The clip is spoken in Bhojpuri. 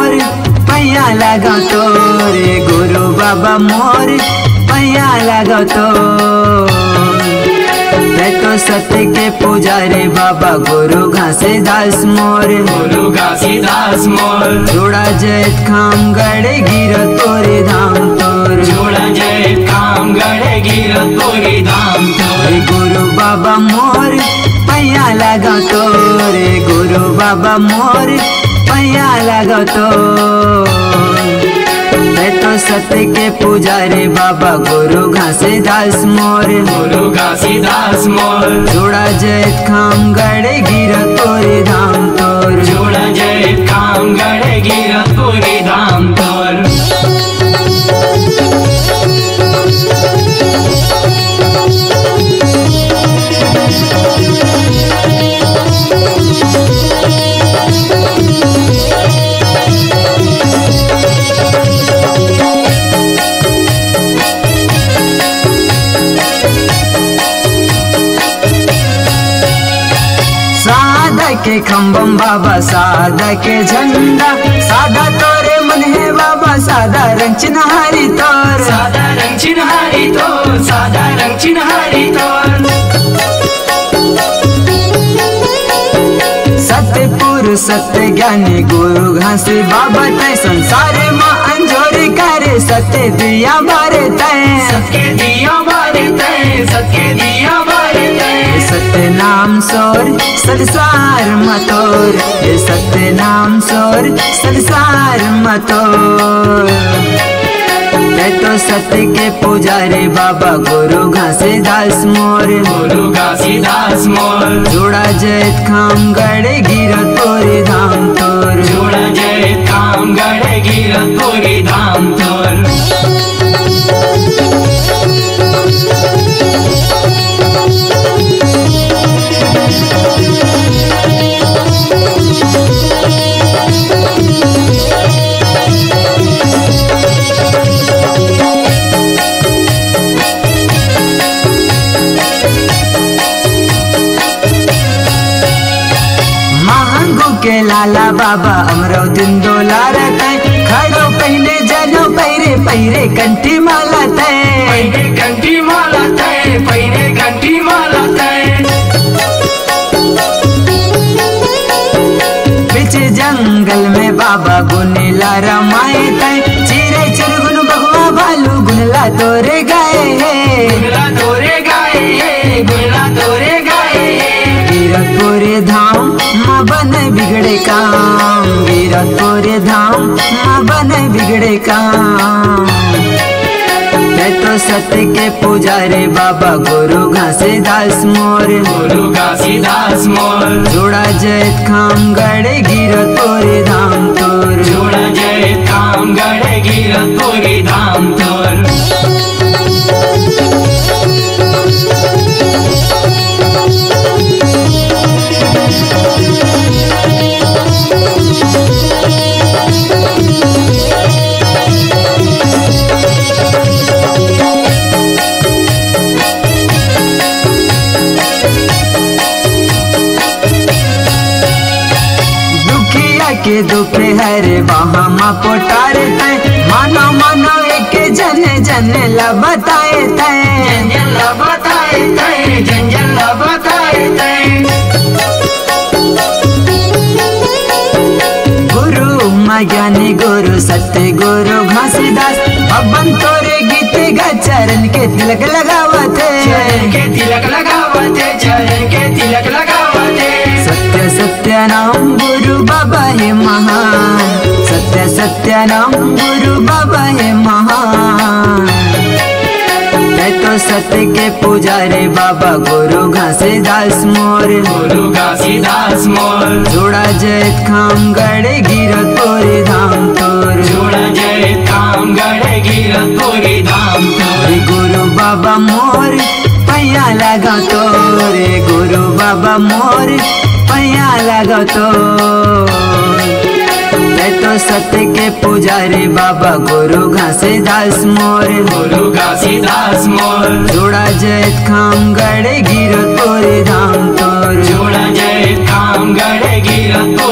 मोर पैया लगा तो रे गुरु बाबा मोर पैया लगा तो सत्य के पुजारी बाबा गुरु घासीदास मोर गुरु घासीदास मोर जोड़ा जैत खाम गड़े गिर तोरे धाम तोर जोड़ा जैत खाम गड़े गिर तोरे धाम तोर गुरु बाबा मोर पैया लगा तोरे गुरु बाबा मोर पैया लगा तो सत्य के पुजारी बाबा गुरु घासीदास मोर गुरु घासीदास मोर जोड़ा जैत खाम गड़े गिर तोरे धाम तोर जोड़ा जैत खाम गड़े गिर तोरे धाम तोर के खम्बम बाबा सादा के झंडा सादा तोरे मन है बाबा सादा रंग चिन्हारी तोर सादा रंग चिन्हारी तोर सादा रंग चिन्हारी तोर सत्य पुरुष सत्य ज्ञानी गुरु घासी बाबा तय संसार माँ अंजोरी करे सत्य दिया बारे तय सत्य दिया बारे तय सत्य दिया बारे तय सत्य नाम सोर संसार मतोर ये सत्य नाम सोर संसार मतोर तो सत्य के पुजारी बाबा गुरु घासीदास मोर गुरु घासीदास मोर जोड़ा जैत खाम गड़े गिर तोरे धाम तोर जोड़ा जैत खाम गड़े गिर तोरे धाम तोर के लाला बाबा अमरो दिन डोलार तय खड़ो पहने जनो पैरे पैरे कंठी माला तय पैरे कंठी माला तय पैरे कंठी माला तय बीच जंगल में बाबा गुनेला रमाए तय चिरे चुरगुन बगवा भालू गुनला तोरे गाए है गुनला तोरे गाए है गुनला तोरे गाए गिरतपुरे धाम माँ बन बिगड़े काम गिरतपुरे धाम माँ बन बिगड़े काम तो सत्य के पुजारी बाबा गुरु घासीदास मोर गुरु घासीदास मोर जोड़ा जैत खाम गड़े गिर तोरे धाम तोर जोड़ा जैत खाम गड़े गिर तोरे धाम तोर के दोपहर वहाँ माँ पोटारे तय मानो मानो एक जन जन बताए तय जंजल बताए तय जंजल बताए तय गुरु माँ ज्ञानी गुरु सत्य गुरु घासीदास अबन तोरे गीत गा चरण के तिलक लगावत चरण के तिलक लगावत चरण के तिलक लगावत सत्य सत्य नाम गुरु बाबा है महान सत्य सत्य नाम गुरु बाबा है महान तो सत्य के पुजारी बाबा गुरु घासीदास मोर गुरु घासीदास मोर जोड़ा जैत खाम गड़े गिर तोरे धाम तोर जोड़ा जैत खाम गड़े गिर तोरे धाम तोर गुरु बाबा मोर पैया लगा तोरे गुरु बाबा मोर पैया लगा तो सत्य के पुजारी बाबा गुरु घासीदास मोर गुरु घासीदास मोर जोड़ा जैत खाम गड़े गिर तोरे धाम तोर जोड़ा जैत खाम गड़े गिर तोरे